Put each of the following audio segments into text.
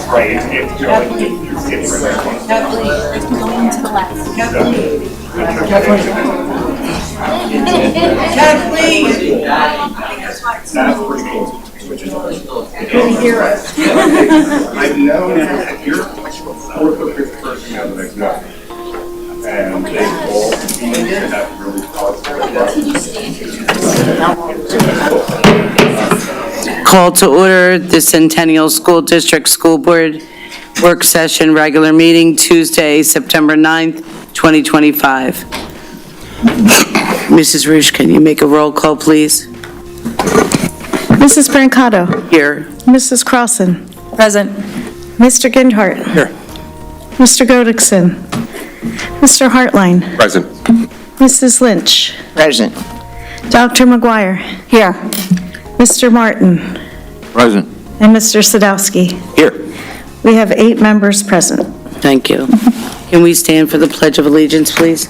Right, it's going to Going to the left. That's pretty cool. I've known if you're fourth or fifth person that I've known, and they all seem to have really positive. Call to order the Centennial School District School Board Work Session Regular Meeting, Tuesday, September 9th, 2025. Mrs. Roosh, can you make a roll call, please? Mrs. Brancato. Here. Mrs. Crossan. Present. Mr. Gindhart. Here. Mr. Godekson. Mr. Hartline. Present. Mrs. Lynch. Present. Dr. McGuire. Here. Mr. Martin. Present. And Mr. Sadowski. Here. We have 8 members present. Thank you. Can we stand for the Pledge of Allegiance, please?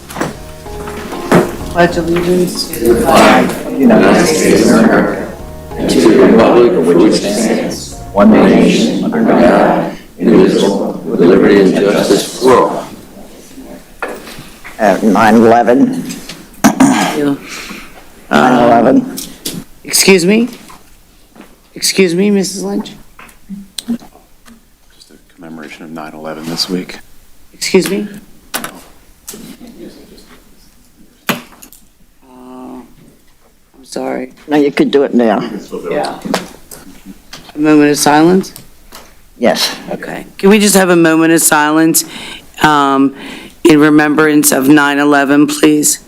Pledge allegiance to the flag of the United States of America, and to the republic for which it stands, one nation, under God, indivisible, with liberty and justice for all. At 9/11. Thank you. 9/11. Excuse me? Excuse me, Mrs. Lynch? Just a commemoration of 9/11 this week. Excuse me? I'm sorry. No, you could do it now. Yeah. A moment of silence? Yes. Okay. Can we just have a moment of silence in remembrance of 9/11, please?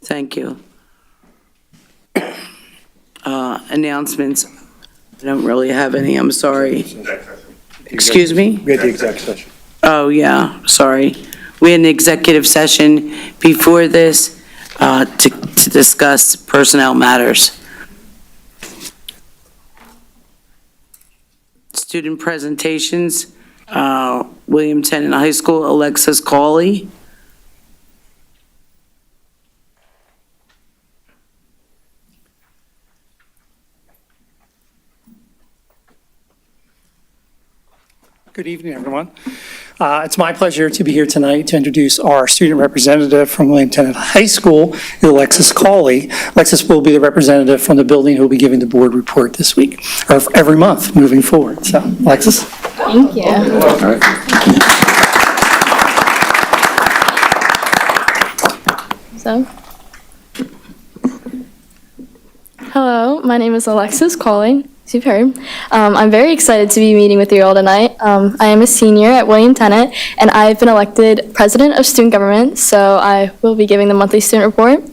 Thank you. Announcements. I don't really have any, I'm sorry. Excuse me? We had the exec session. Oh, yeah, sorry. We had an executive session before this to discuss personnel matters. Student presentations, William Tennant High School, Alexis Cawley. Good evening, everyone. It's my pleasure to be here tonight to introduce our student representative from William Tennant High School, Alexis Cawley. Alexis will be the representative from the building who will be giving the board report this week, or every month moving forward. So, Alexis. Thank you. All right. Hello, my name is Alexis Cawley. As you've heard, I'm very excited to be meeting with you all tonight. I am a senior at William Tennant, and I've been elected president of student government, so I will be giving the monthly student report.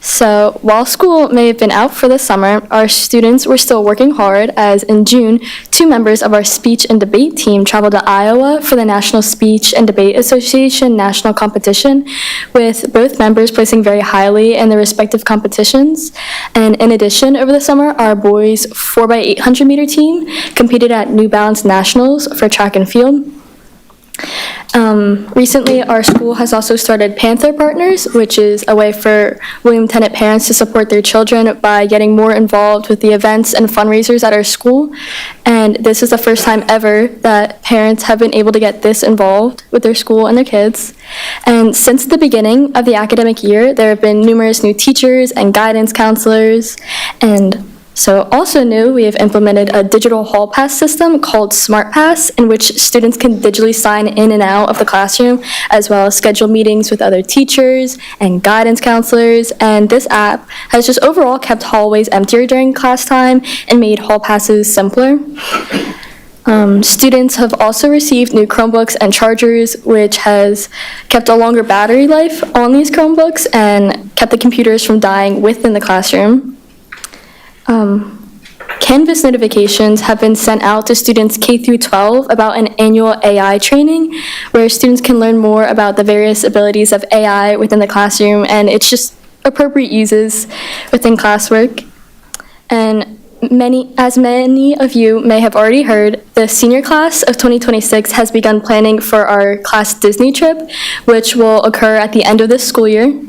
So while school may have been out for the summer, our students were still working hard, as in June, 2 members of our speech and debate team traveled to Iowa for the National Speech and Debate Association National Competition, with both members placing very highly in their respective competitions. And in addition, over the summer, our boys 4x800 meter team competed at New Balance Nationals for track and field. Recently, our school has also started Panther Partners, which is a way for William Tennant parents to support their children by getting more involved with the events and fundraisers at our school. And this is the first time ever that parents have been able to get this involved with their school and their kids. And since the beginning of the academic year, there have been numerous new teachers and guidance counselors. And so also new, we have implemented a digital hall pass system called Smart Pass, in which students can digitally sign in and out of the classroom, as well as schedule meetings with other teachers and guidance counselors. And this app has just overall kept hallways emptier during class time and made hall passes simpler. Students have also received new Chromebooks and chargers, which has kept a longer battery life on these Chromebooks and kept the computers from dying within the classroom. Canvas notifications have been sent out to students K through 12 about an annual AI training, where students can learn more about the various abilities of AI within the classroom and its just appropriate uses within classwork. And as many of you may have already heard, the senior class of 2026 has begun planning for our class Disney trip, which will occur at the end of this school year.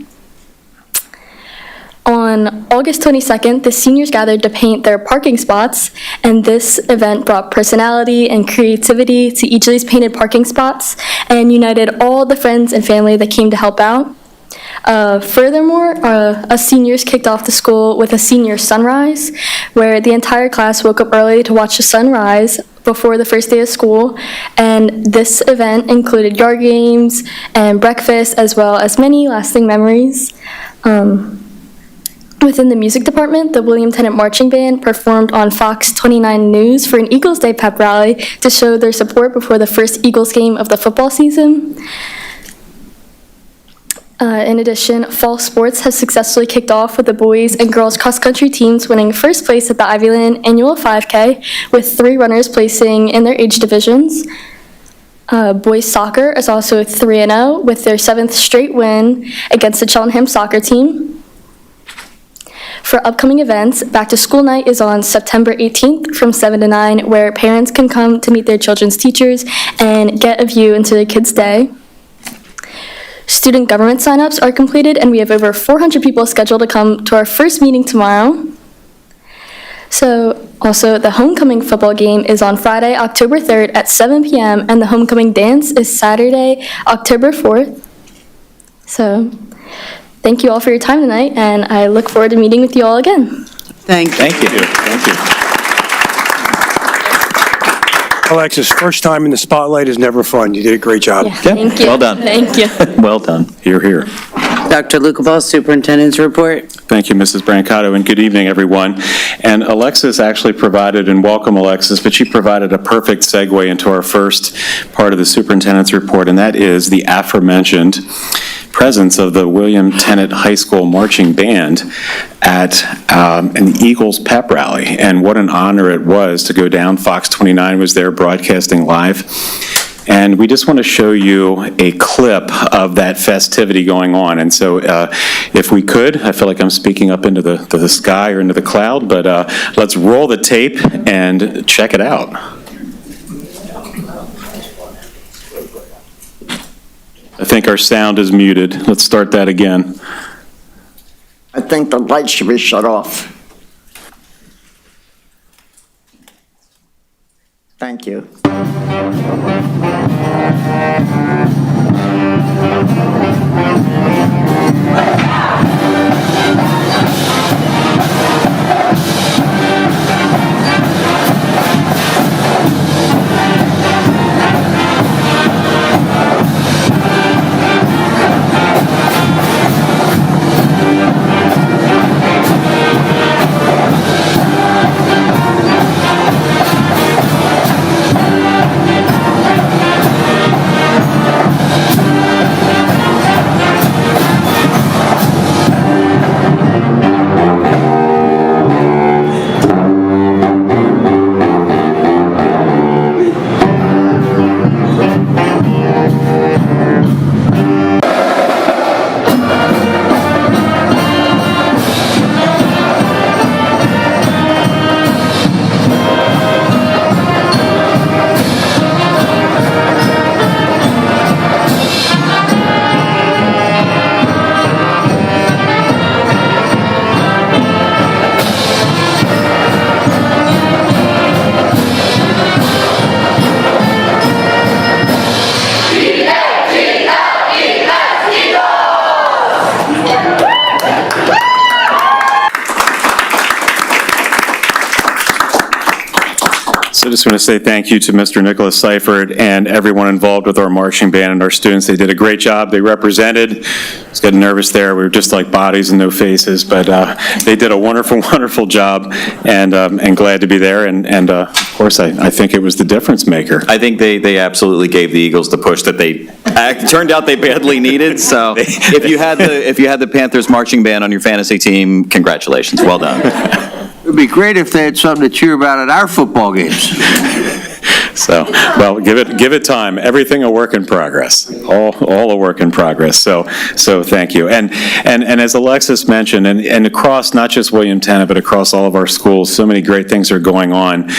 On August 22nd, the seniors gathered to paint their parking spots, and this event brought personality and creativity to each of these painted parking spots and united all the friends and family that came to help out. Furthermore, us seniors kicked off the school with a senior sunrise, where the entire class woke up early to watch the sunrise before the first day of school, and this event included yard games and breakfast, as well as many lasting memories. Within the music department, the William Tennant Marching Band performed on Fox 29 News for an Eagles Day pep rally to show their support before the first Eagles game of the football season. In addition, fall sports has successfully kicked off with the boys and girls cross-country teams winning first place at the Ivyland Annual 5K, with 3 runners placing in their age divisions. Boys soccer is also 3-0 with their 7th straight win against the Cheltenham soccer team. For upcoming events, Back to School Night is on September 18th from 7 to 9, where parents can come to meet their children's teachers and get a view into their kids' day. Student government signups are completed, and we have over 400 people scheduled to come to our first meeting tomorrow. So, also, the homecoming football game is on Friday, October 3rd at 7 p.m., and the homecoming dance is Saturday, October 4th. So, thank you all for your time tonight, and I look forward to meeting with you all again. Thank you. Thank you. Thank you. Alexis, first time in the spotlight is never fun. You did a great job. Yeah, thank you. Well done. Thank you. Well done. Here, here. Dr. Lukaball, Superintendent's report. Thank you, Mrs. Brancato, and good evening, everyone. And Alexis actually provided, and welcome, Alexis, but she provided a perfect segue into our first part of the superintendent's report, and that is the aforementioned presence of the William Tennant High School Marching Band at an Eagles pep rally. And what an honor it was to go down. Fox 29 was there broadcasting live. And we just want to show you a clip of that festivity going on. And so if we could, I feel like I'm speaking up into the sky or into the cloud, but let's roll the tape and check it out. I think our sound is muted. Let's start that again. I think the lights should be shut off. Thank you. So I just want to say thank you to Mr. Nicholas Seifert and everyone involved with our marching band and our students. They did a great job. They represented. I was getting nervous there. We were just like bodies and no faces, but they did a wonderful, wonderful job, and glad to be there. And of course, I think it was the difference maker. I think they absolutely gave the Eagles the push that they turned out they badly needed. So if you had the Panthers marching band on your fantasy team, congratulations, well done. It would be great if they had something to cheer about at our football games. So, well, give it time. Everything a work in progress. All a work in progress. So thank you. And as Alexis mentioned, and across not just William Tennant, but across all of our schools, so many great things are going on.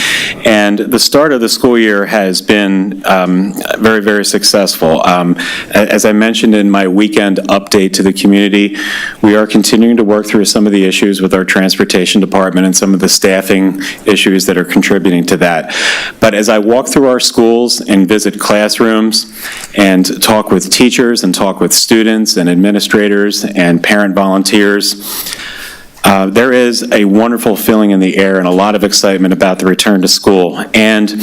And the start of the school year has been very, very successful. As I mentioned in my weekend update to the community, we are continuing to work through some of the issues with our transportation department and some of the staffing issues that are contributing to that. But as I walk through our schools and visit classrooms and talk with teachers and talk with students and administrators and parent volunteers, there is a wonderful feeling in the air and a lot of excitement about the return to school. And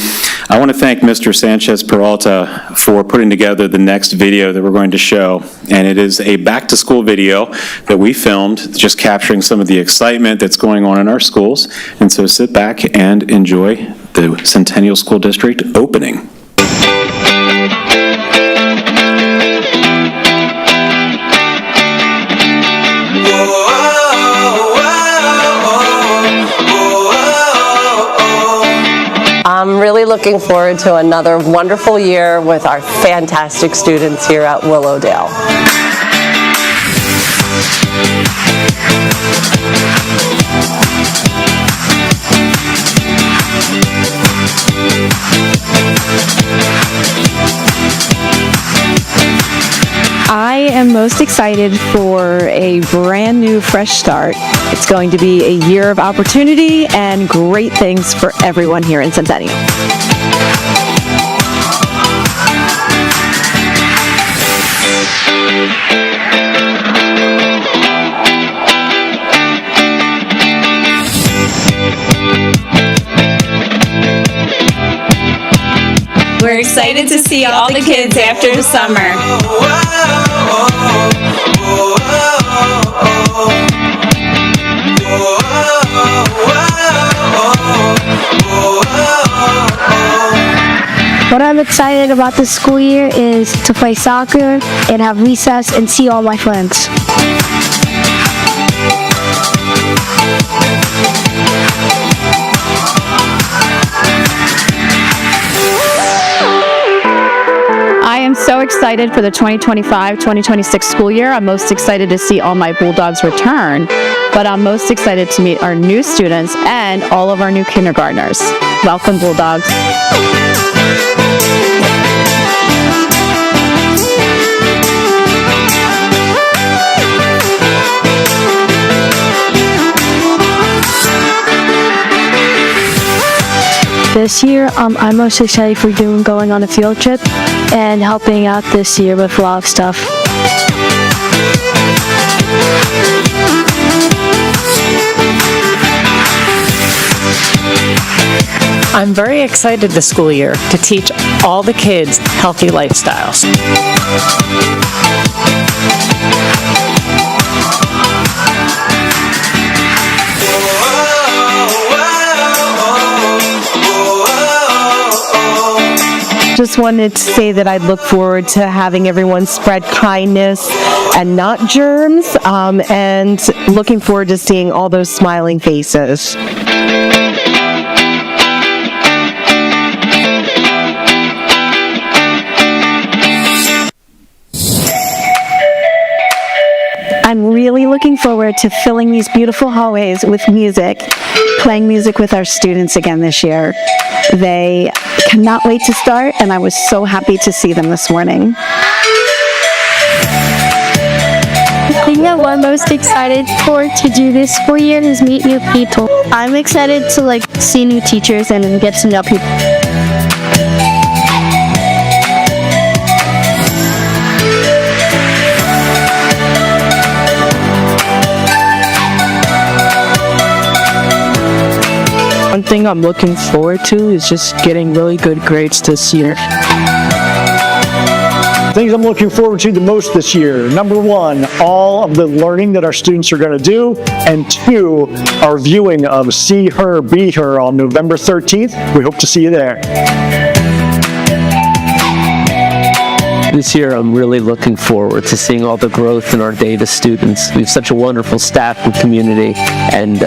I want to thank Mr. Sanchez Peralta for putting together the next video that we're going to show. And it is a back-to-school video that we filmed, just capturing some of the excitement that's going on in our schools. And so sit back and enjoy the Centennial School District opening. I'm really looking forward to another wonderful year with our fantastic students here at Willowdale. I am most excited for a brand new fresh start. It's going to be a year of opportunity and great things for everyone here in Centennial. We're excited to see all the kids after the summer. What I'm excited about this school year is to play soccer and have recess and see all my friends. I am so excited for the 2025-2026 school year. I'm most excited to see all my Bulldogs return, but I'm most excited to meet our new students and all of our new kindergartners. Welcome, Bulldogs. This year, I'm most excited for going on a field trip and helping out this year with a lot of stuff. I'm very excited this school year to teach all the kids healthy lifestyles. Just wanted to say that I look forward to having everyone spread kindness and not germs, and looking forward to seeing all those smiling faces. I'm really looking forward to filling these beautiful hallways with music, playing music with our students again this year. They cannot wait to start, and I was so happy to see them this morning. The thing that I'm most excited for to do this school year is meet new people. I'm excited to see new teachers and get to know people. One thing I'm looking forward to is just getting really good grades this year. Things I'm looking forward to the most this year. Number one, all of the learning that our students are going to do. And two, our viewing of See Her, Be Her on November 13th. We hope to see you there. This year, I'm really looking forward to seeing all the growth in our Davis students. We have such a wonderful staff and community, and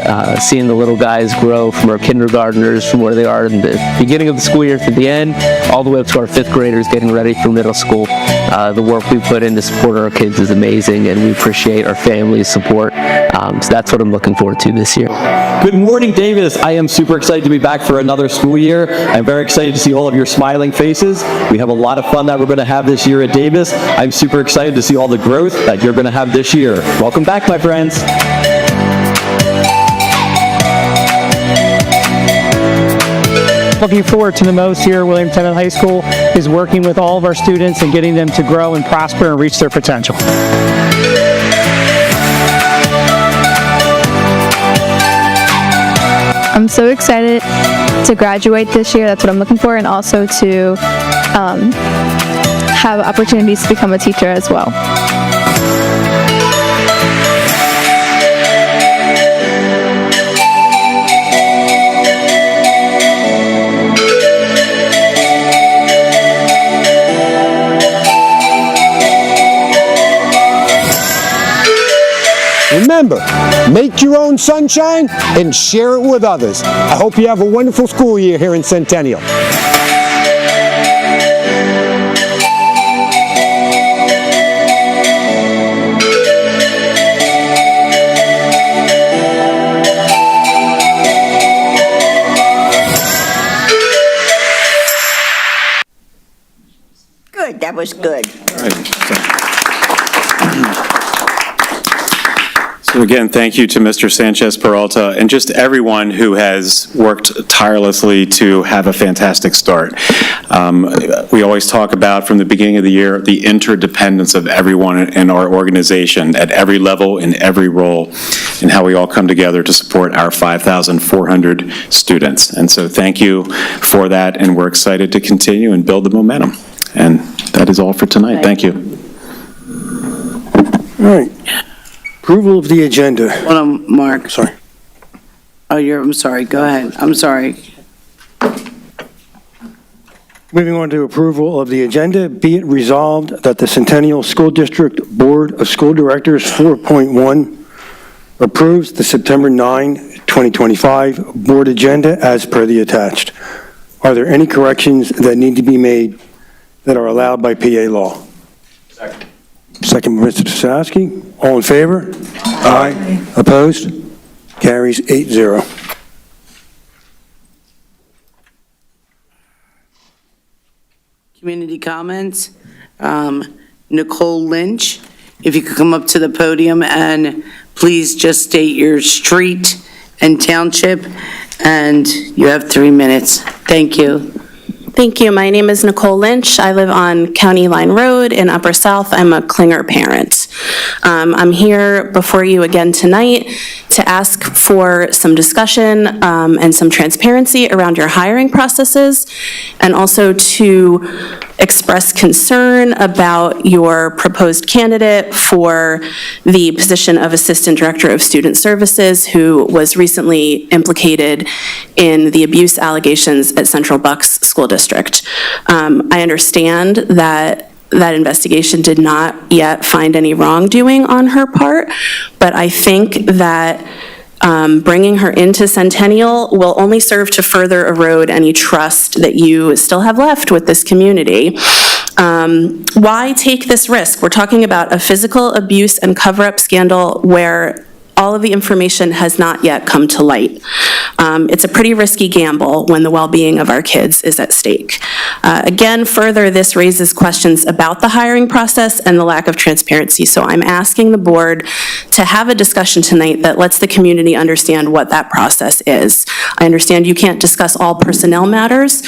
seeing the little guys grow from our kindergartners, from where they are in the beginning of the school year to the end, all the way up to our 5th graders getting ready for middle school. The work we put in to support our kids is amazing, and we appreciate our family's support. So that's what I'm looking forward to this year. Good morning, Davis. I am super excited to be back for another school year. I'm very excited to see all of your smiling faces. We have a lot of fun that we're going to have this year at Davis. I'm super excited to see all the growth that you're going to have this year. Welcome back, my friends. Looking forward to the most here at William Tennant High School is working with all of our students and getting them to grow and prosper and reach their potential. I'm so excited to graduate this year. That's what I'm looking for, and also to have opportunities to become a teacher as well. Remember, make your own sunshine and share it with others. I hope you have a wonderful school year here in Centennial. Good, that was good. So again, thank you to Mr. Sanchez Peralta and just everyone who has worked tirelessly to have a fantastic start. We always talk about from the beginning of the year the interdependence of everyone in our organization at every level, in every role, and how we all come together to support our 5,400 students. And so thank you for that, and we're excited to continue and build the momentum. And that is all for tonight. Thank you. All right. Approval of the agenda. Hold on, Mark. Sorry. Oh, I'm sorry. Go ahead. I'm sorry. Moving on to approval of the agenda, be it resolved that the Centennial School District Board of School Directors 4.1 approves the September 9, 2025 board agenda as per the attached. Are there any corrections that need to be made that are allowed by PA law? Second. Second by Mr. Sadowski. All in favor? Aye. Opposed? Carries 8-0. Community comments. Nicole Lynch, if you could come up to the podium and please just state your street and township, and you have 3 minutes. Thank you. Thank you. My name is Nicole Lynch. I live on County Line Road in Upper South. I'm a Klinger parent. I'm here before you again tonight to ask for some discussion and some transparency around your hiring processes, and also to express concern about your proposed candidate for the position of Assistant Director of Student Services, who was recently implicated in the abuse allegations at Central Bucks School District. I understand that investigation did not yet find any wrongdoing on her part, but I think that bringing her into Centennial will only serve to further erode any trust that you still have left with this community. Why take this risk? We're talking about a physical abuse and cover-up scandal where all of the information has not yet come to light. It's a pretty risky gamble when the well-being of our kids is at stake. Again, further, this raises questions about the hiring process and the lack of transparency. So I'm asking the board to have a discussion tonight that lets the community understand what that process is. I understand you can't discuss all personnel matters,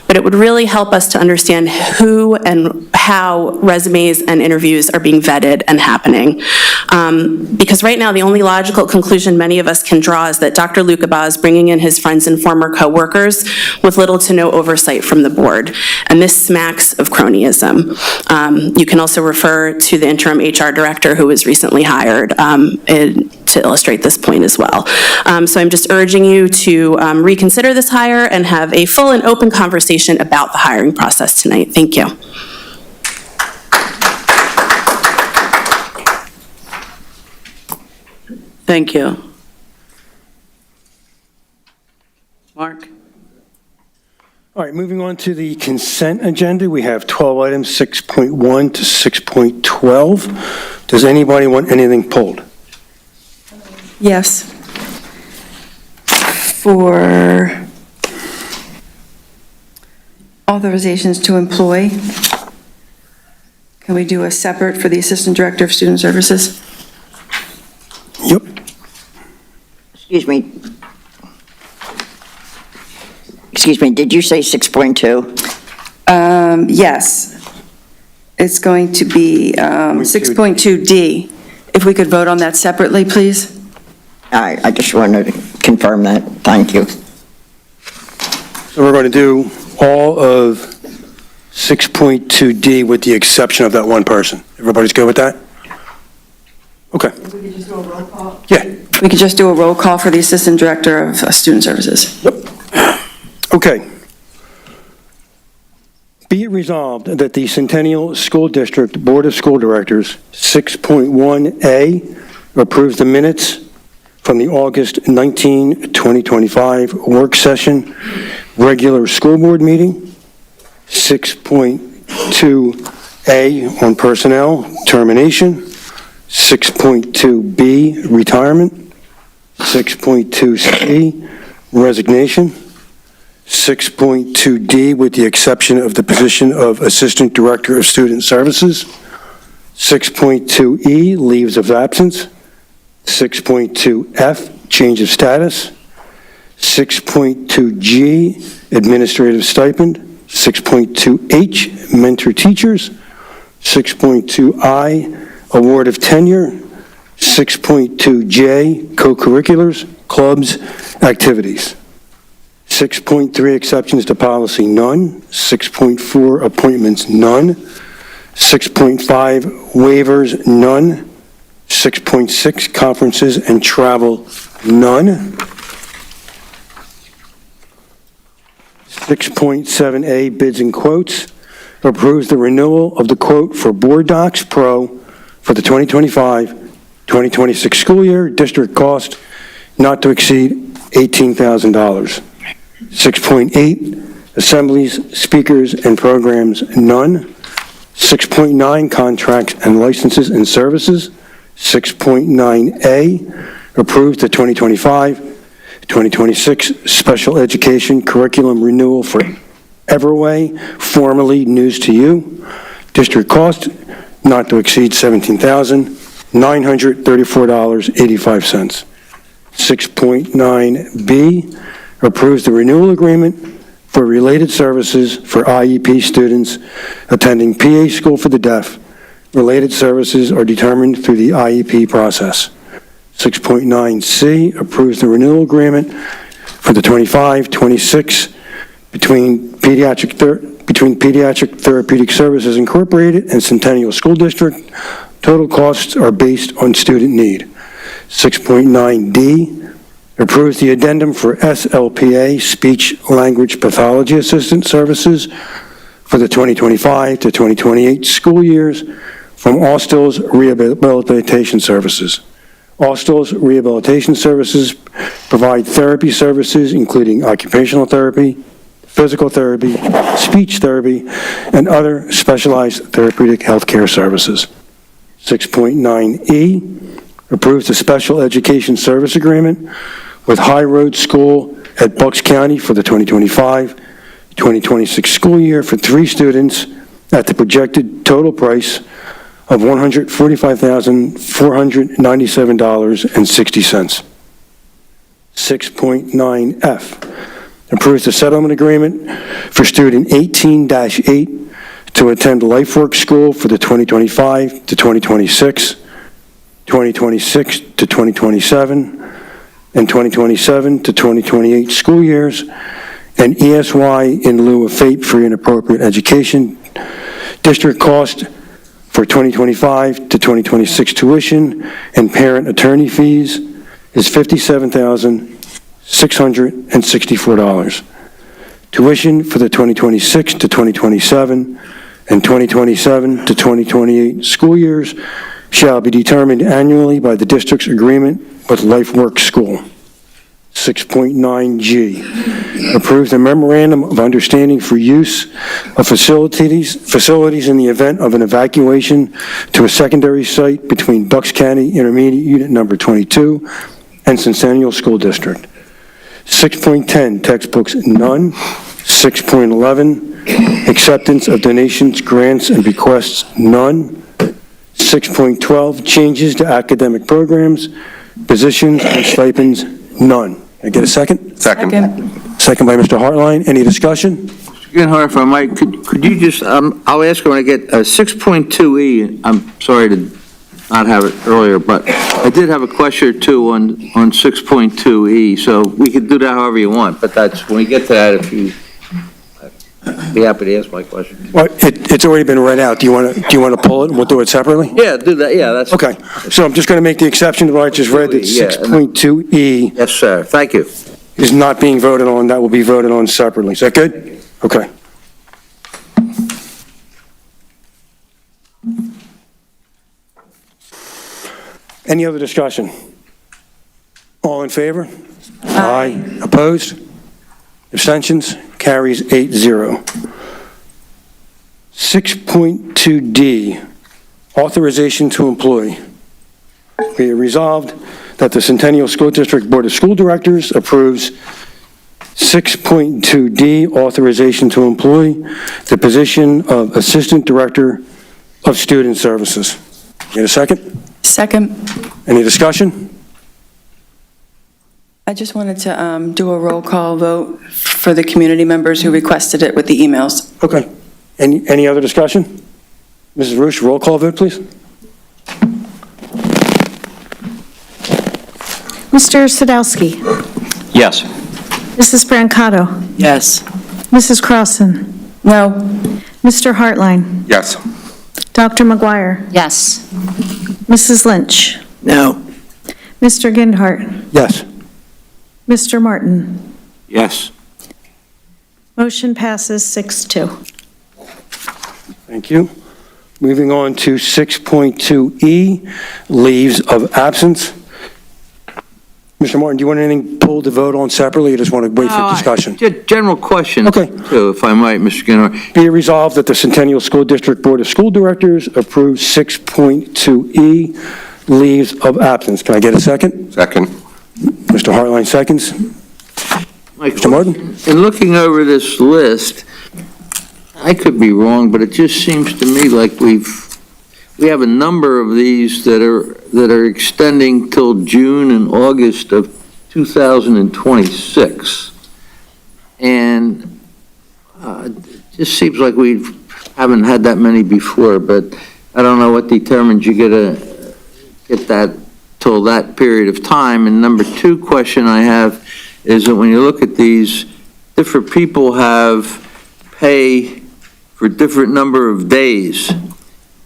but it would really help us to understand who and how resumes and interviews are being vetted and happening. Because right now, the only logical conclusion many of us can draw is that Dr. Lucabaugh is bringing in his friends and former co-workers with little to no oversight from the board. And this smacks of cronyism. You can also refer to the interim HR director who was recently hired to illustrate this point as well. So I'm just urging you to reconsider this hire and have a full and open conversation about the hiring process tonight. Thank you. Thank you. Mark? All right, moving on to the consent agenda, we have 12 items, 6.1 to 6.12. Does anybody want anything pulled? Yes. For authorizations to employ, can we do a separate for the Assistant Director of Student Services? Yep. Excuse me. Excuse me, did you say 6.2? Yes. It's going to be 6.2D. If we could vote on that separately, please? I just wanted to confirm that. Thank you. So we're going to do all of 6.2D with the exception of that one person. Everybody's good with that? Okay. If we could just do a roll call? Yeah. We could just do a roll call for the Assistant Director of Student Services. Okay. Be it resolved that the Centennial School District Board of School Directors, 6.1A, approves the minutes from the August 19, 2025 work session, regular school board meeting. 6.2A on personnel, termination. 6.2B, retirement. 6.2C, resignation. 6.2D, with the exception of the position of Assistant Director of Student Services. 6.2E, leaves of absence. 6.2F, change of status. 6.2G, administrative stipend. 6.2H, mentor teachers. 6.2I, award of tenure. 6.2J, co-curriculars, clubs, activities. 6.3, exceptions to policy, none. 6.4, appointments, none. 6.5, waivers, none. 6.6, conferences and travel, none. 6.7A, bids and quotes, approves the renewal of the quote for Board Docs Pro for the 2025-2026 school year, district cost not to exceed $18,000. 6.8, assemblies, speakers, and programs, none. 6.9, contracts and licenses and services. 6.9A, approves the 2025-2026 special education curriculum renewal for Everway, formerly News to You. District cost not to exceed $17,934.85. 6.9B, approves the renewal agreement for related services for IEP students attending PA School for the Deaf. Related services are determined through the IEP process. 6.9C, approves the renewal agreement for the 25-26 between Pediatric Therapeutic Services Incorporated and Centennial School District. Total costs are based on student need. 6.9D, approves the addendum for SLPA, Speech Language Pathology Assistant Services, for the 2025 to 2028 school years from Austell's Rehabilitation Services. Austell's Rehabilitation Services provide therapy services including occupational therapy, physical therapy, speech therapy, and other specialized therapeutic healthcare services. 6.9E, approves the special education service agreement with High Road School at Bucks County for the 2025-2026 school year for 3 students at the projected total price of $145,497.60. 6.9F, approves the settlement agreement for student 18-8 to attend LifeWorks School for the 2025 to 2026, 2026 to 2027, and 2027 to 2028 school years, and ESY in lieu of FAPE-free and appropriate education. District cost for 2025 to 2026 tuition and parent attorney fees is $57,664. Tuition for the 2026 to 2027 and 2027 to 2028 school years shall be determined annually by the district's agreement with LifeWorks School. 6.9G, approves a memorandum of understanding for use of facilities in the event of an evacuation to a secondary site between Bucks County Intermediate Unit Number 22 and Centennial School District. 6.10, textbooks, none. 6.11, acceptance of donations, grants, and bequests, none. 6.12, changes to academic programs, positions, and stipends, none. Can I get a second? Second. Second by Mr. Hartline. Any discussion? Mr. if I might, could you just, I'll ask when I get 6.2E, I'm sorry to not have it earlier, but I did have a question or two on 6.2E, so we could do that however you want, but that's, when we get to that, if you, I'd be happy to ask my question. Well, it's already been read out. Do you want to pull it and we'll do it separately? Yeah, do that, yeah, that's. Okay. So I'm just going to make the exception to what I just read, that 6.2E Yes, sir, thank you. is not being voted on. That will be voted on separately. Is that good? Okay. Any other discussion? All in favor? Aye. Opposed? Abstentions? Carries 8-0. 6.2D, authorization to employ. Be it resolved that the Centennial School District Board of School Directors approves 6.2D, authorization to employ the position of Assistant Director of Student Services. Get a second? Second. Any discussion? I just wanted to do a roll call vote for the community members who requested it with the emails. Okay. Any other discussion? Mrs. Roosh, roll call vote, please. Mr. Sadowski. Yes. Mrs. Brancato. Yes. Mrs. Crossan. No. Mr. Hartline. Yes. Dr. McGuire. Yes. Mrs. Lynch. No. Mr. Gindhart. Yes. Mr. Martin. Yes. Motion passes 6-2. Thank you. Moving on to 6.2E, leaves of absence. Mr. Martin, do you want anything pulled to vote on separately, or just want to wait for discussion? General question. Okay. Too, if I might, Mr. Gennaro. Be it resolved that the Centennial School District Board of School Directors approves 6.2E, leaves of absence. Can I get a second? Second. Mr. Hartline seconds. Mr. Martin? In looking over this list, I could be wrong, but it just seems to me like we have a number of these that are extending till June and August of 2026. And it just seems like we haven't had that many before, but I don't know what determines you get that till that period of time. And number two question I have is that when you look at these, different people have pay for different number of days.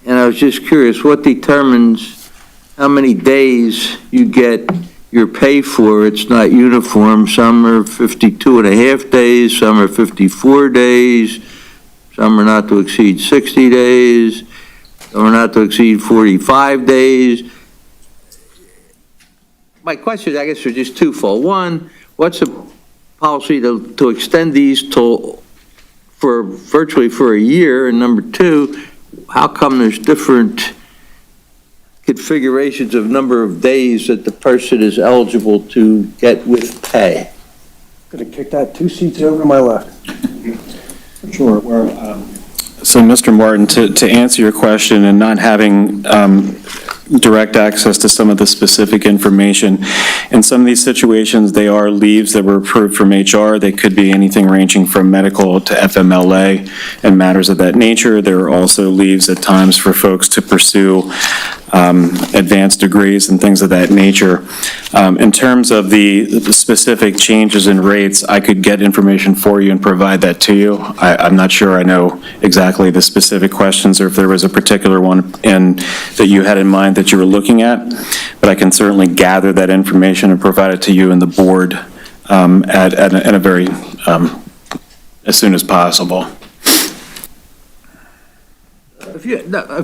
And I was just curious, what determines how many days you get your pay for? It's not uniform. Some are 52 and a half days, some are 54 days, some are not to exceed 60 days, some are not to exceed 45 days. My questions, I guess, are just twofold. One, what's the policy to extend these virtually for a year? And number two, how come there's different configurations of number of days that the person is eligible to get with pay? Going to kick that 2 seats over to my left. Sure. So, Mr. Martin, to answer your question, and not having direct access to some of the specific information, in some of these situations, they are leaves that were approved from HR. They could be anything ranging from medical to FMLA and matters of that nature. There are also leaves at times for folks to pursue advanced degrees and things of that nature. In terms of the specific changes in rates, I could get information for you and provide that to you. I'm not sure I know exactly the specific questions or if there was a particular one that you had in mind that you were looking at, but I can certainly gather that information and provide it to you and the board in a very, as soon as possible. If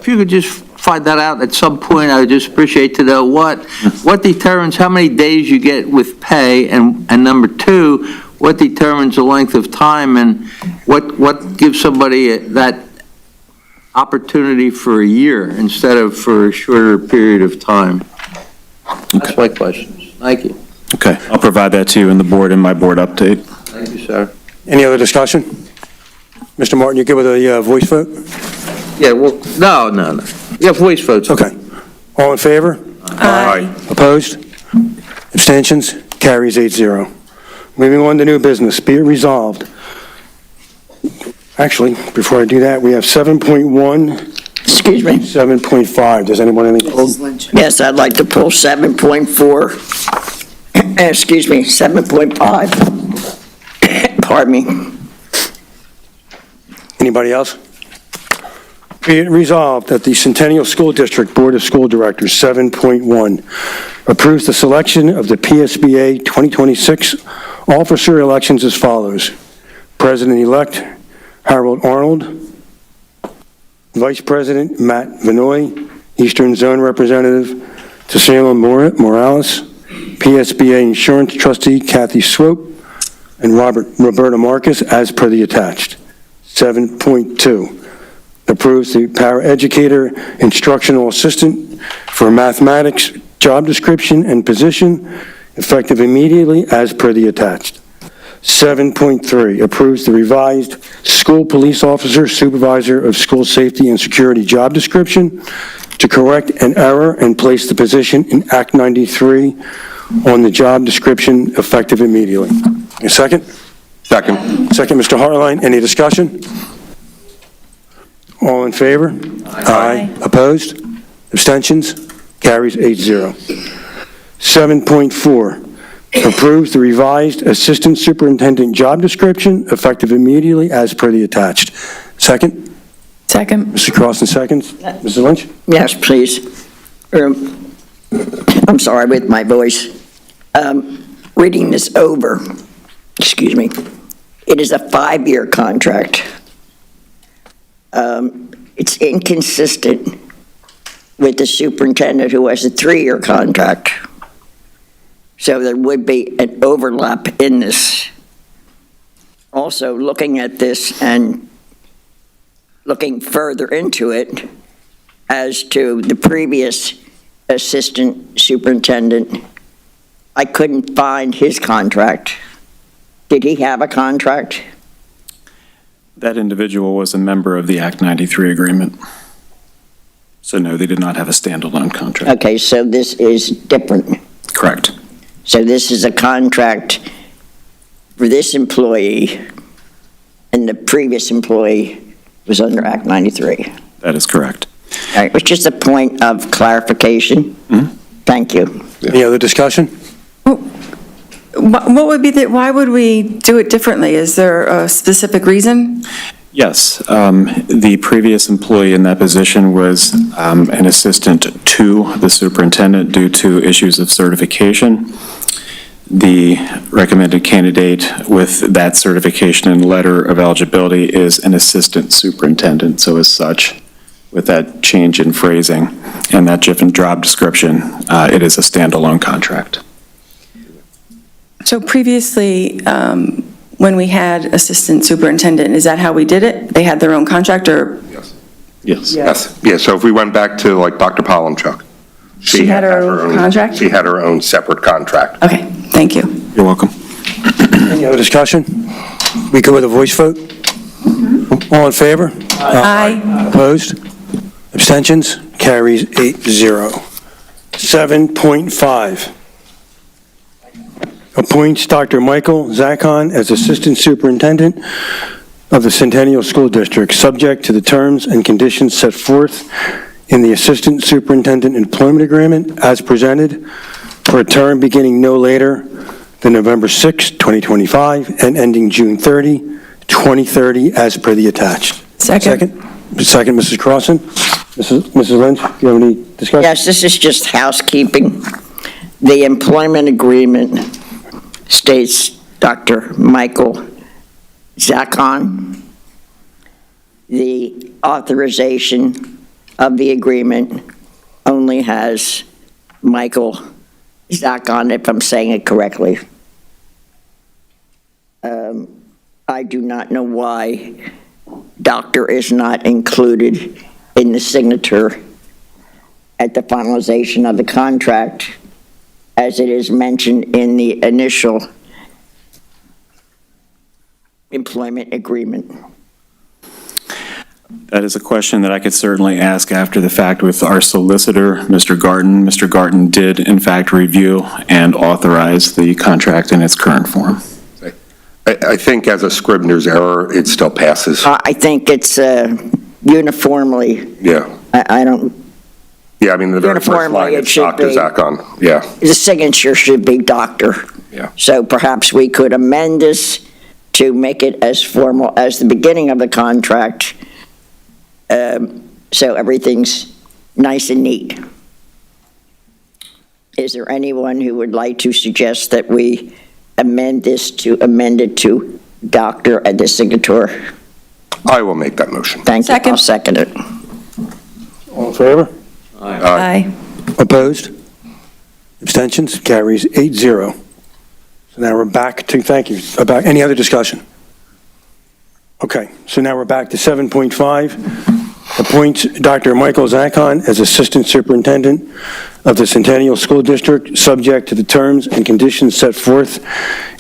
you could just find that out at some point. I would just appreciate to know what determines how many days you get with pay, and number two, what determines the length of time, and what gives somebody that opportunity for a year instead of for a shorter period of time? That's my questions. Thank you. Okay, I'll provide that to you in the board, in my board update. Thank you, sir. Any other discussion? Mr. Martin, you good with a voice vote? Yeah, well, no. Yeah, voice votes. Okay. All in favor? Aye. Opposed? Abstentions? Carries 8-0. Moving on to new business, be it resolved. Actually, before I do that, we have 7.1. Excuse me. 7.5. Does anyone have any? Yes, I'd like to pull 7.4. Excuse me, 7.5. Pardon me. Anybody else? Be it resolved that the Centennial School District Board of School Directors, 7.1, approves the selection of the PSBA 2026 officer elections as follows. President-elect Harold Arnold, Vice President Matt Vinoy, Eastern Zone Representative Tassilo Morales, PSBA Insurance Trustee Kathy Swope, and Roberta Marcus as per the attached. 7.2, approves the paraeducator instructional assistant for mathematics job description and position effective immediately as per the attached. 7.3, approves the revised school police officer supervisor of school safety and security job description to correct an error and place the position in Act 93 on the job description effective immediately. A second? Second. Second, Mr. Hartline. Any discussion? All in favor? Aye. Opposed? Abstentions? Carries 8-0. 7.4, approves the revised assistant superintendent job description effective immediately as per the attached. Second? Second. Mr. Crossan seconds. Mrs. Lynch? Yes, please. I'm sorry with my voice. Reading this over, excuse me, it is a 5-year contract. It's inconsistent with the superintendent who has a 3-year contract. So there would be an overlap in this. Also, looking at this and looking further into it as to the previous assistant superintendent, I couldn't find his contract. Did he have a contract? That individual was a member of the Act 93 agreement. So no, they did not have a standalone contract. Okay, so this is different. Correct. So this is a contract for this employee, and the previous employee was under Act 93. That is correct. All right, it's just a point of clarification. Thank you. Any other discussion? What would be why would we do it differently? Is there a specific reason? Yes, the previous employee in that position was an assistant to the superintendent due to issues of certification. The recommended candidate with that certification and letter of eligibility is an assistant superintendent. So as such, with that change in phrasing and that different job description, it is a standalone contract. So previously, when we had assistant superintendent, is that how we did it? They had their own contract, or? Yes. Yes. Yeah, so if we went back to like Dr. Pollinchuk. She had her own contract? She had her own separate contract. Okay, thank you. You're welcome. Any other discussion? We go with a voice vote? All in favor? Aye. Opposed? Abstentions? Carries 8-0. 7.5. Appoints Dr. Michael Zakon as Assistant Superintendent of the Centennial School District, subject to the terms and conditions set forth in the Assistant Superintendent Employment Agreement as presented for a term beginning no later than November 6, 2025, and ending June 30, 2030, as per the attached. Second. Second, Mrs. Crossan. Mrs. Lynch, do you have any discussion? Yes, this is just housekeeping. The employment agreement states Dr. Michael Zakon. The authorization of the agreement only has Michael Zach on it, if I'm saying it correctly. I do not know why doctor is not included in the signature at the finalization of the contract, as it is mentioned in the initial employment agreement. That is a question that I could certainly ask after the fact with our solicitor, Mr. Garten. Mr. Garten did, in fact, review and authorize the contract in its current form. I think as a Scribner's error, it still passes. I think it's uniformly, Yeah. I don't, Yeah, I mean, the very first Uniformly, line, it it's should Dr. be. Zakon. Yeah. the signature should be doctor. Yeah. So perhaps we could amend this to make it as formal as the beginning of the contract, so everything's nice and neat. Is there anyone who would like to suggest that we amend it to doctor and the signature? I will make that motion. Thank you. Second. I'll second it. All in favor? Aye. Opposed? Abstentions? Carries 8-0. So now we're back to, thank you, about any other discussion? Okay, so now we're back to 7.5. Appoints Dr. Michael Zakon as Assistant Superintendent of the Centennial School District, subject to the terms and conditions set forth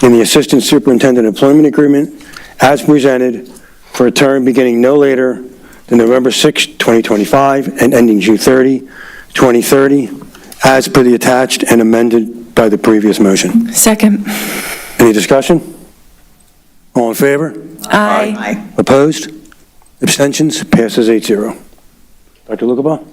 in the Assistant Superintendent Employment Agreement as presented for a term beginning no later than November 6, 2025 and ending June 30, 2030, as per the attached and amended by the previous motion. Second. Any discussion? All in favor? Aye. Opposed? Abstentions? Passes 8-0. Dr. Lucabaugh?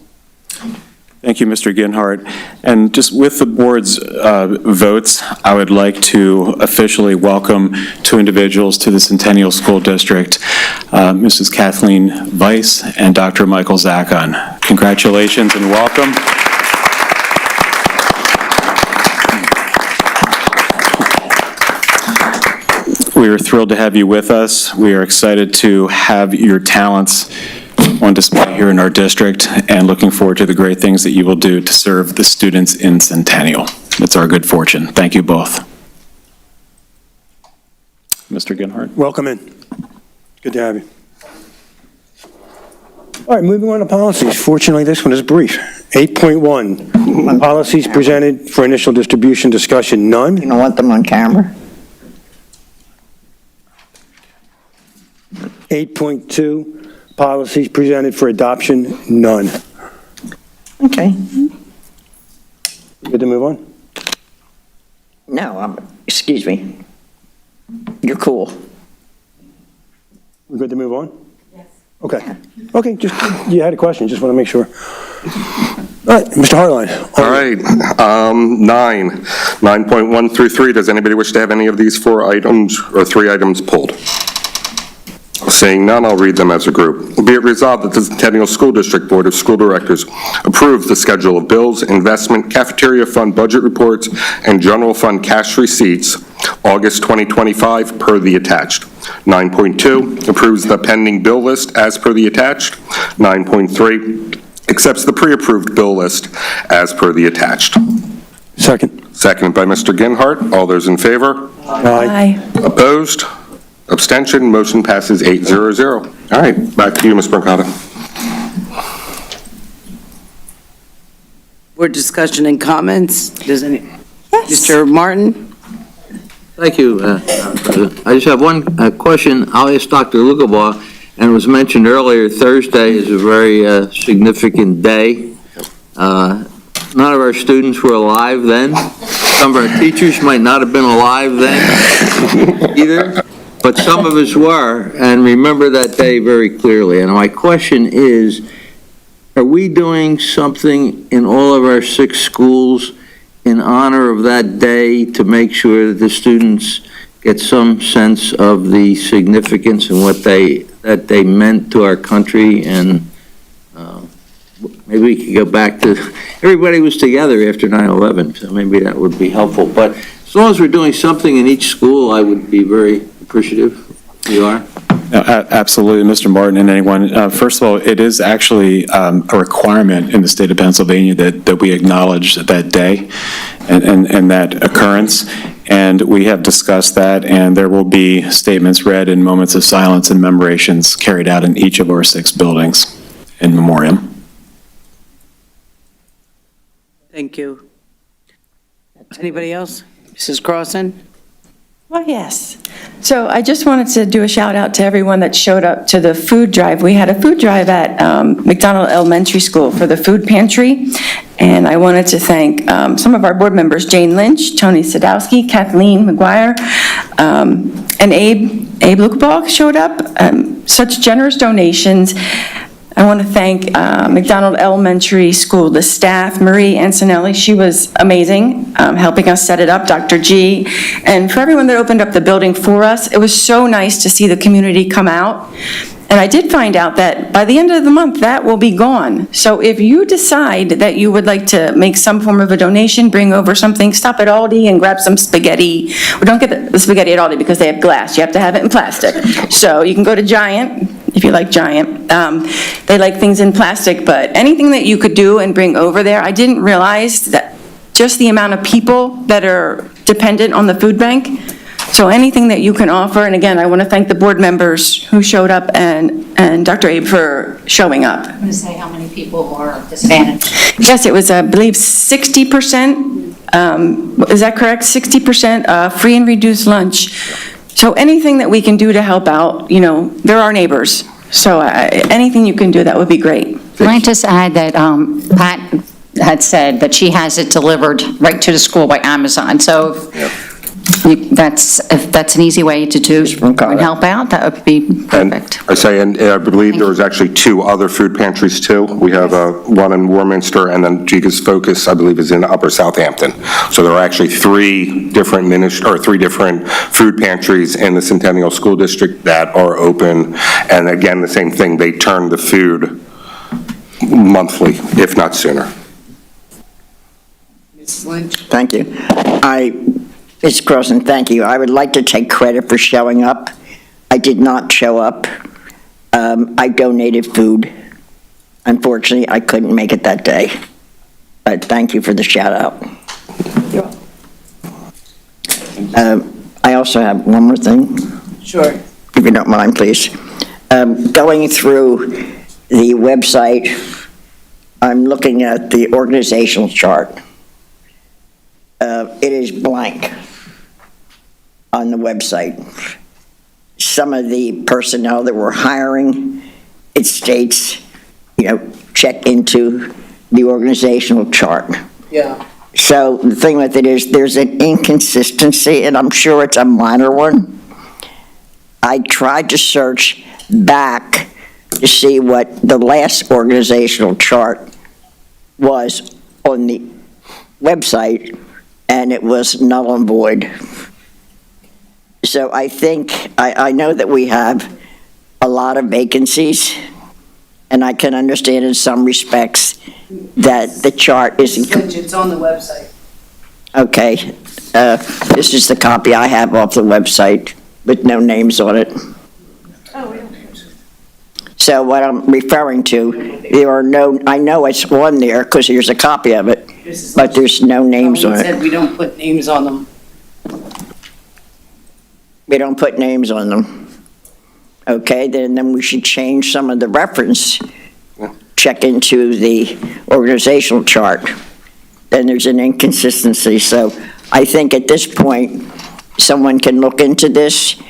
Thank you, Mr. Ginhart. And just with the board's votes, I would like to officially welcome two individuals to the Centennial School District, Mrs. Kathleen Weiss and Dr. Michael Zakon. Congratulations and welcome. We are thrilled to have you with us. We are excited to have your talents on display here in our district and looking forward to the great things that you will do to serve the students in Centennial. It's our good fortune. Thank you both. Mr. Ginhart. Welcome in. Good to have you. All right, moving on to policies. Fortunately, this one is brief. 8.1, policies presented for initial distribution discussion, none. You don't want them on camera? 8.2, policies presented for adoption, none. Okay. Good to move on? No, excuse me. You're cool. We're good to move on? Yes. Okay. Okay, just, you had a question, just want to make sure. All right, Mr. Hartline. All right, 9.1 through 3, does anybody wish to have any of these 4 items or 3 items pulled? Seeing none, I'll read them as a group. Be it resolved that the Centennial School District Board of School Directors approves the schedule of bills, investment, cafeteria fund budget reports, and general fund cash receipts, August 2025, per the attached. 9.2, approves the pending bill list as per the attached. 9.3, accepts the pre-approved bill list as per the attached. Second. Seconded by Mr. Ginhart. All those in favor? Aye. Opposed? Abstention? Motion passes 8-0-0. All right, back to you, Ms. Brancato. Board discussion and comments? Does any? Mr. Martin? Thank you, President. I just have one question. I'll ask Dr. Lucabaugh, and it was mentioned earlier, Thursday is a very significant day. None of our students were alive then. Some of our teachers might not have been alive then either, but some of us were, and remember that day very clearly. And my question is, are we doing something in all of our 6 schools in honor of that day to make sure that the students get some sense of the significance and what that they meant to our country? And maybe we could go back to, everybody was together after 9/11, so maybe that would be helpful. But as long as we're doing something in each school, I would be very appreciative. You are? Absolutely, Mr. Martin and anyone. First of all, it is actually a requirement in the state of Pennsylvania that we acknowledge that day and that occurrence. And we have discussed that, and there will be statements read and moments of silence and commemorations carried out in each of our 6 buildings in memoriam. Thank you. Anybody else? Mrs. Crossan? Well, yes. So I just wanted to do a shout out to everyone that showed up to the food drive. We had a food drive at McDonald Elementary School for the food pantry. And I wanted to thank some of our board members, Jane Lynch, Tony Sadowski, Kathleen McGuire, and Abe Lukebaugh showed up. Such generous donations. I want to thank McDonald Elementary School, the staff, Marie Antonelli, she was amazing, helping us set it up, Dr. G, and for everyone that opened up the building for us. It was so nice to see the community come out. And I did find out that by the end of the month, that will be gone. So if you decide that you would like to make some form of a donation, bring over something, stop at Aldi and grab some spaghetti. Well, don't get the spaghetti at Aldi because they have glass. You have to have it in plastic. So you can go to Giant, if you like Giant. They like things in plastic, but anything that you could do and bring over there, I didn't realize that just the amount of people that are dependent on the food bank. So anything that you can offer, and again, I want to thank the board members who showed up and Dr. Abe for showing up. I'm going to say how many people are disadvantaged. Yes, it was, I believe, 60%, is that correct? 60% free and reduced lunch. So anything that we can do to help out, you know, they're our neighbors. So anything you can do, that would be great. Can I just add that Pat had said that she has it delivered right to the school by Amazon. So if that's an easy way to do and help out, that would be perfect. And I say, and I believe there was actually 2 other food pantries too. We have one in Warminster, and then Giga's Focus, I believe, is in Upper Southampton. So there are actually 3 different food pantries in the Centennial School District that are open. And again, the same thing, they turn the food monthly, if not sooner. Mrs. Lynch? Thank you. Ms. Crossan, thank you. I would like to take credit for showing up. I did not show up. I donated food. Unfortunately, I couldn't make it that day. But thank you for the shout out. I also have one more thing. Sure. If you don't mind, please. Going through the website, I'm looking at the organizational chart. It is blank on the website. Some of the personnel that we're hiring, it states, check into the organizational chart. Yeah. So the thing with it is there's an inconsistency, and I'm sure it's a minor one. I tried to search back to see what the last organizational chart was on the website, and it was null and void. So I think, I know that we have a lot of vacancies, and I can understand in some respects that the chart isn't. It's on the website. Okay, this is the copy I have off the website with no names on it. Oh, yeah. So what I'm referring to, there are no, I know it's on there because there's a copy of it, but there's no names on We said it. we don't put names on them. We don't put names on them. Okay, then we should change some of the reference, check into the organizational chart. Then there's an inconsistency. So I think at this point, someone can look into this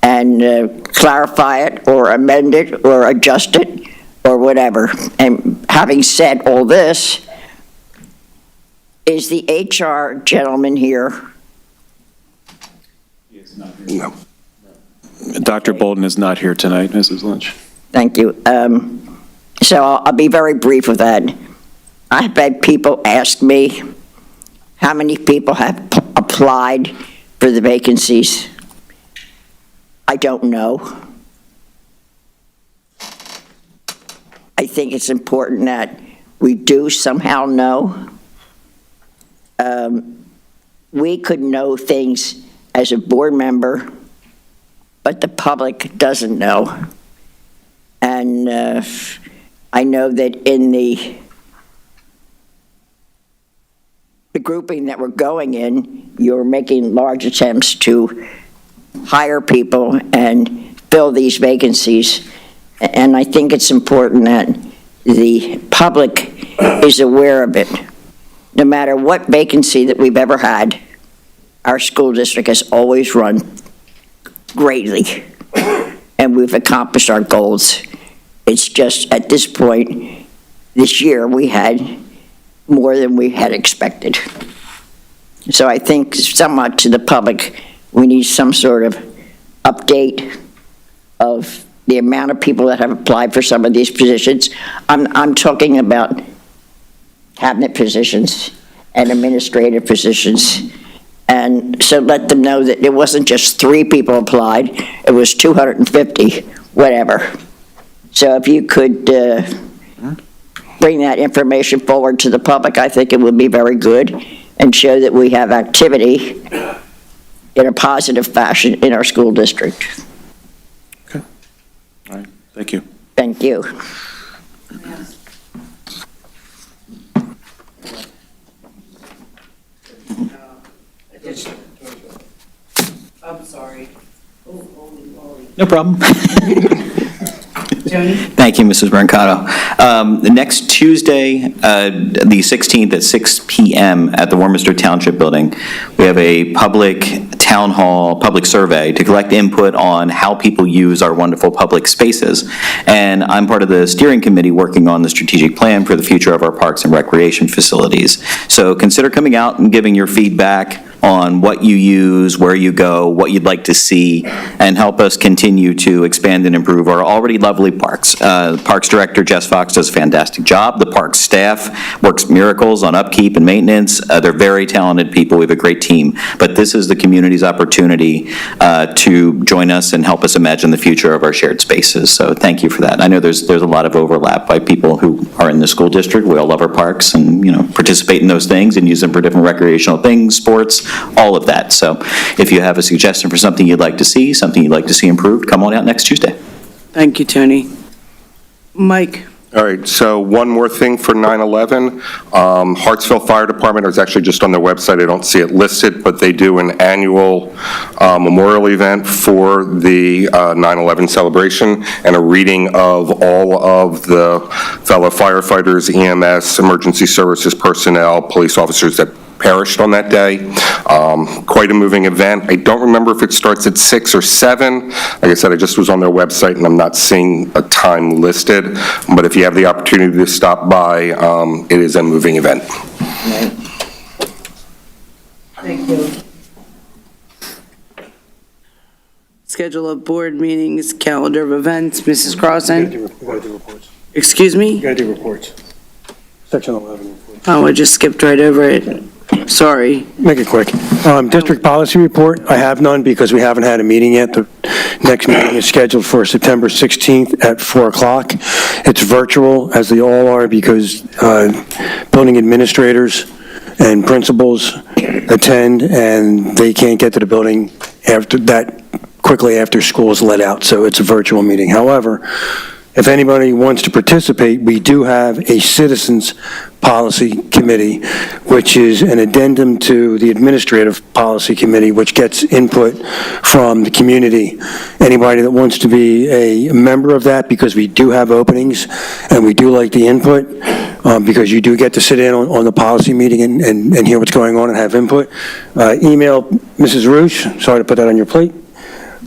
and clarify it or amend it or adjust it or whatever. And having said all this, is the HR gentleman here? No. Dr. Bolden is not here tonight, Mrs. Lynch. Thank you. So I'll be very brief with that. I've had people ask me how many people have applied for the vacancies. I don't know. I think it's important that we do somehow know. We could know things as a board member but the public doesn't know. And I know that in the grouping that we're going in, you're making large attempts to hire people and fill these vacancies. And I think it's important that the public is aware of it. No matter what vacancy that we've ever had, our school district has always run greatly, and we've accomplished our goals. It's just at this point, this year, we had more than we had expected. So I think somewhat to the public, we need some sort of update of the amount of people that have applied for some of these positions. I'm talking about cabinet positions and administrative positions. And so let them know that it wasn't just 3 people applied, it was 250, whatever. So if you could bring that information forward to the public, I think it would be very good and show that we have activity in a positive fashion in our school district. Okay. All right. Thank you. Thank you. I'm sorry. No problem. Tony? Thank you, Mrs. Brancato. Next Tuesday, the 16th at 6 p.m. at the Warminster Township Building, we have a public town hall, public survey to collect input on how people use our wonderful public spaces. And I'm part of the steering committee working on the strategic plan for the future of our parks and recreation facilities. So consider coming out and giving your feedback on what you use, where you go, what you'd like to see, and help us continue to expand and improve our already lovely parks. Parks Director Jess Fox does a fantastic job. The parks staff works miracles on upkeep and maintenance. They're very talented people. We have a great team. But this is the community's opportunity to join us and help us imagine the future of our shared spaces. So thank you for that. I know there's a lot of overlap by people who are in the school district. We all love our parks and, participate in those things and use them for different recreational things, sports, all of that. So if you have a suggestion for something you'd like to see, something you'd like to see improved, come on out next Tuesday. Thank you, Tony. Mike? All right, so one more thing for 9/11. Hartsville Fire Department is actually just on their website. I don't see it listed, but they do an annual memorial event for the 9/11 celebration and a reading of all of the fellow firefighters, EMS, emergency services personnel, police officers that perished on that day. Quite a moving event. I don't remember if it starts at 6 or 7. Like I said, I just was on their website and I'm not seeing a time listed. But if you have the opportunity to stop by, it is a moving event. Thank you. Schedule of board meetings, calendar of events, Mrs. Crossan? We gotta do reports. Excuse me? We gotta do reports. Section 11 reports. Oh, I just skipped right over it. Sorry. Make it quick. District policy report, I have none because we haven't had a meeting yet. The next meeting is scheduled for September 16th at 4 o'clock. It's virtual, as they all are, because building administrators and principals attend, and they can't get to the building after that, quickly after school is let out, so it's a virtual meeting. However, if anybody wants to participate, we do have a Citizens Policy Committee, which is an addendum to the Administrative Policy Committee, which gets input from the community. Anybody that wants to be a member of that, because we do have openings, and we do like the input, because you do get to sit in on the policy meeting and hear what's going on and have input, email Mrs. Roosh, sorry to put that on your plate,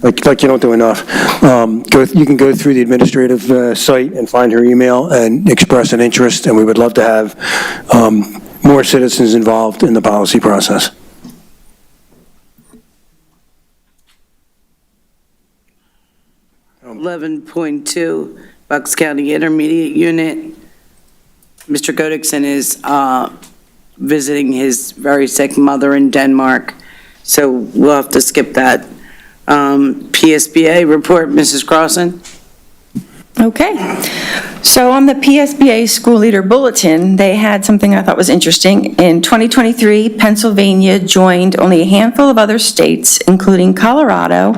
like you don't do enough. You can go through the administrative site and find her email and express an interest, and we would love to have more citizens involved in the policy process. Um, 11.2, Bucks County Intermediate Unit. Mr. Godikson is visiting his very sick mother in Denmark, so we'll have to skip that. PSBA report, Mrs. Crossan? Okay. So on the PSBA School Leader Bulletin, they had something I thought was interesting. In 2023, Pennsylvania joined only a handful of other states, including Colorado,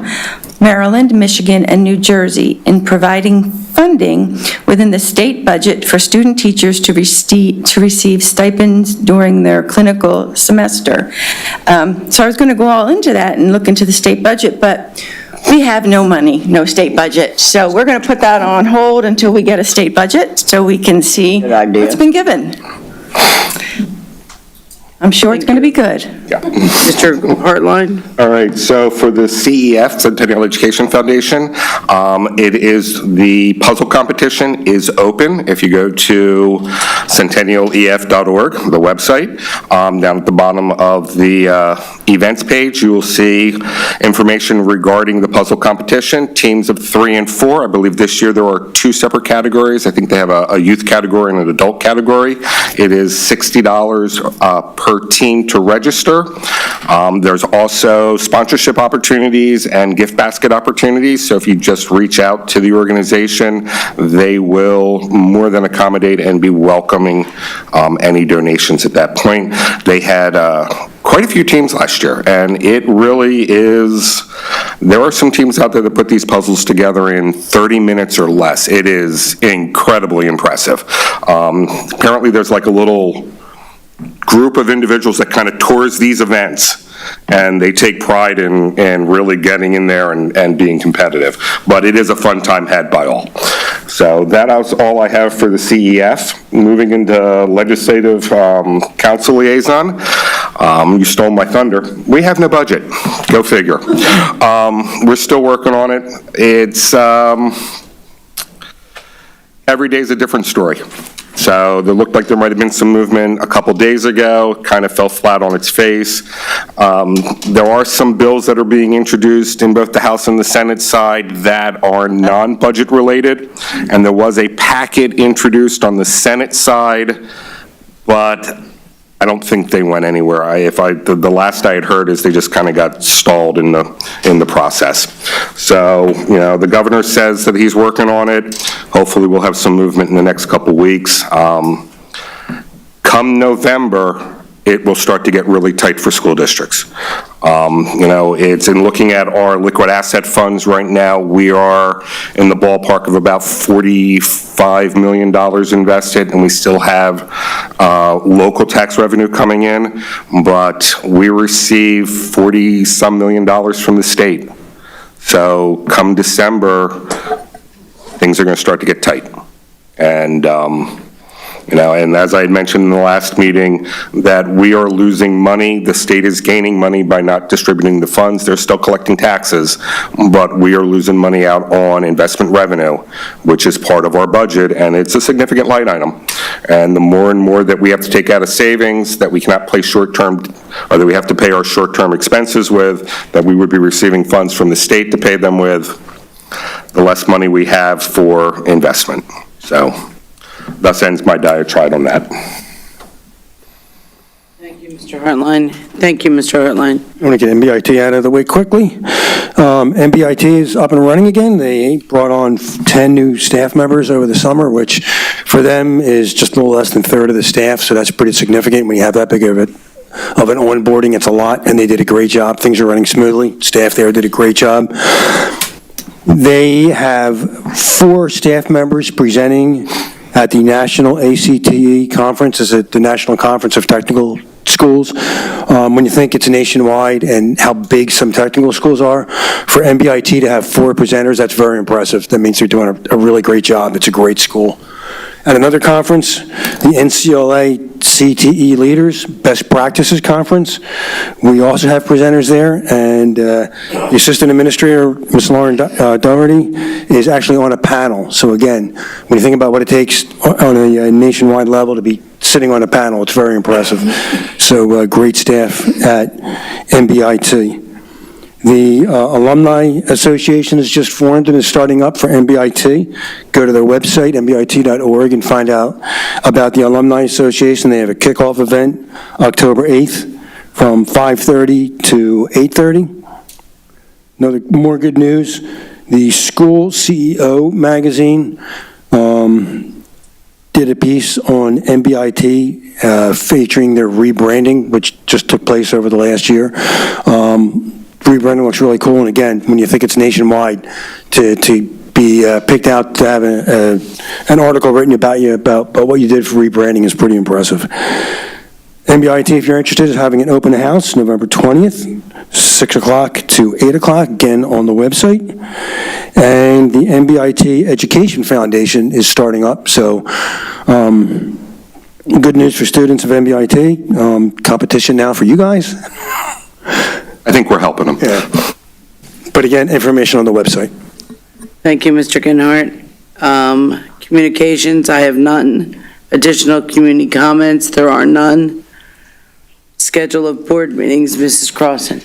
Maryland, Michigan, and New Jersey in providing funding within the state budget for student teachers to receive stipends during their clinical semester. So I was going to go all into that and look into the state budget, but we have no money, no state budget. So we're going to put that on hold until we get a state budget so we can see Good idea. what's been given. I'm sure it's going to be good. Mr. Hartline? All right, so for the CEF, Centennial Education Foundation, it is, the puzzle competition is open. If you go to centennialef.org, the website, down at the bottom of the events page, you will see information regarding the puzzle competition. Teams of 3 and 4, I believe this year there are 2 separate categories. I think they have a youth category and an adult category. It is $60 per team to register. There's also sponsorship opportunities and gift basket opportunities, so if you just reach out to the organization, they will more than accommodate and be welcoming any donations at that point. They had quite a few teams last year, and it really is, there are some teams out there that put these puzzles together in 30 minutes or less. It is incredibly impressive. Apparently there's like a little group of individuals that kind of tours these events, and they take pride in really getting in there and being competitive. But it is a fun time had by all. So that is all I have for the CEF. Moving into Legislative Council Liaison. You stole my thunder. We have no budget. Go figure. We're still working on it. It's, every day is a different story. So it looked like there might have been some movement a couple days ago, kind of fell flat on its face. There are some bills that are being introduced in both the House and the Senate side that are non-budget related, and there was a packet introduced on the Senate side, but I don't think they went anywhere. The last I had heard is they just kind of got stalled in the process. So, you know, the governor says that he's working on it. Hopefully we'll have some movement in the next couple weeks. Come November, it will start to get really tight for school districts. You know, it's in looking at our liquid asset funds right now, we are in the ballpark of about $45 million invested, and we still have local tax revenue coming in, but we receive $40-some million from the state. So come December, things are going to start to get tight. And you know, and as I had mentioned in the last meeting, that we are losing money. The state is gaining money by not distributing the funds. They're still collecting taxes, but we are losing money out on investment revenue, which is part of our budget, and it's a significant line item. And the more and more that we have to take out of savings, that we cannot pay short-term, or that we have to pay our short-term expenses with, that we would be receiving funds from the state to pay them with, the less money we have for investment. So, thus ends my diatribe on that. Thank you, Mr. Hartline. Thank you, Mr. Hartline. I want to get MBIT out of the way quickly. MBIT is up and running again. They brought on 10 new staff members over the summer, which for them is just a little less than a third of the staff, so that's pretty significant when you have that big of an onboarding. It's a lot, and they did a great job. Things are running smoothly. Staff there did a great job. They have 4 staff members presenting at the National ACTE Conference. Is it the National Conference of Technical Schools? When you think it's nationwide and how big some technical schools are, for MBIT to have 4 presenters, that's very impressive. That means they're doing a really great job. It's a great school. At another conference, the NCLA CTE Leaders Best Practices Conference, we also have presenters there, and the Assistant Administrator, Ms. Lauren Doherty, is actually on a panel. So again, when you think about what it takes on a nationwide level to be sitting on a panel, it's very impressive. So great staff at MBIT. The Alumni Association is just formed and is starting up for MBIT. Go to their website, mbit.org, and find out about the Alumni Association. They have a kickoff event October 8th from 5:30 to 8:30. Another more good news, the School CEO magazine did a piece on MBIT featuring their rebranding, which just took place over the last year. rebranding looks really cool, and again, when you think it's nationwide, to be picked out to have an article written about you about what you did for rebranding is pretty impressive. MBIT, if you're interested, is having an open house November 20th, 6 o'clock to 8 o'clock, again on the website. And the MBIT Education Foundation is starting up, so good news for students of MBIT. Competition now for you guys. I think we're helping them. Yeah. But again, information on the website. Thank you, Mr. Ginhart. Communications, I have none. Additional community comments, there are none. Schedule of board meetings, Mrs. Crossan.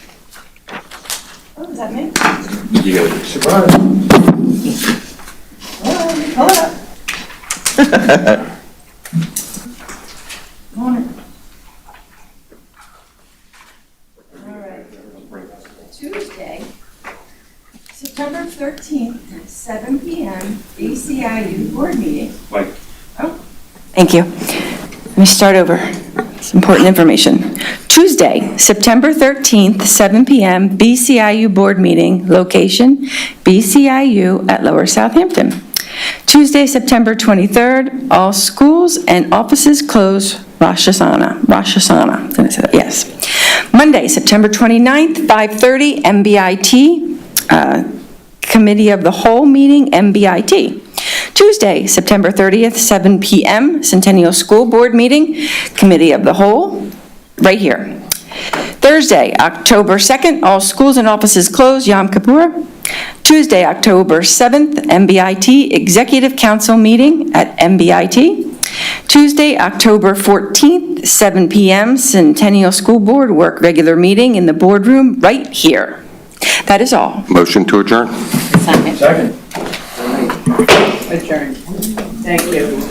Oh, is that me? Tuesday, September 13th, 7 p.m., ACIU board meeting. Thank you. Let me start over. It's important information. Tuesday, September 13th, 7 p.m., BCIU board meeting, location, BCIU at Lower Southampton. Tuesday, September 23rd, all schools and offices closed. Rosh Hashanah, did I say that? Yes. Monday, September 29th, 5:30, MBIT, Committee of the Whole meeting, MBIT. Tuesday, September 30th, 7 p.m., Centennial School Board meeting, Committee of the Whole, right here. Thursday, October 2nd, all schools and offices closed, Yom Kippur. Tuesday, October 7th, MBIT Executive Council meeting at MBIT. Tuesday, October 14th, 7 p.m., Centennial School Board work regular meeting in the boardroom right here. That is all. Motion to adjourn. Second. Adjourned. Thank you.